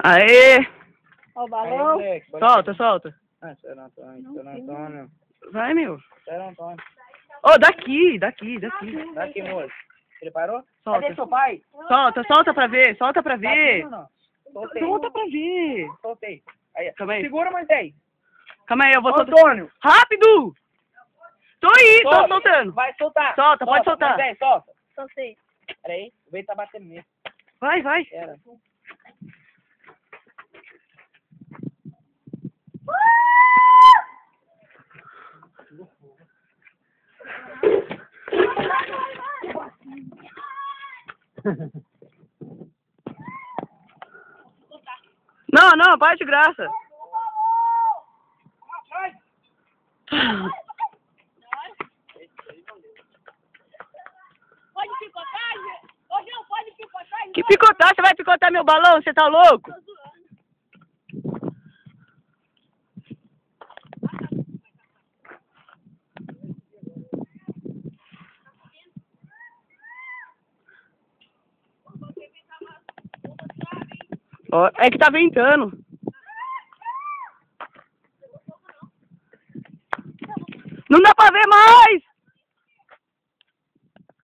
Aê! Ó o balão. Aí, Solta, solta. Ah, Seu Antônio. Vai, meu. Seu Antônio. Ô, daqui. Daqui, moço. Preparou? Solta. Cadê seu pai? Solta pra ver, solta pra Tá ver. aqui ou não? Soltei. Solta pra ver. Soltei. Aí, Calma aí. segura, Moisés. Calma aí, eu vou soltar. Antônio. Rápido! Tô aí, tô Solta. soltando. Vai soltar. Solta, pode soltar. Moisés, solta. Soltei. Peraí, o vento tá batendo nisso. Vai. Pera. Não, vai de graça. Pode picotar, gente? Ô, João, pode picotar? Que picotar? Você vai picotar meu balão? Você tá louco? Ó, é que tá ventando. Não dá pra ver mais!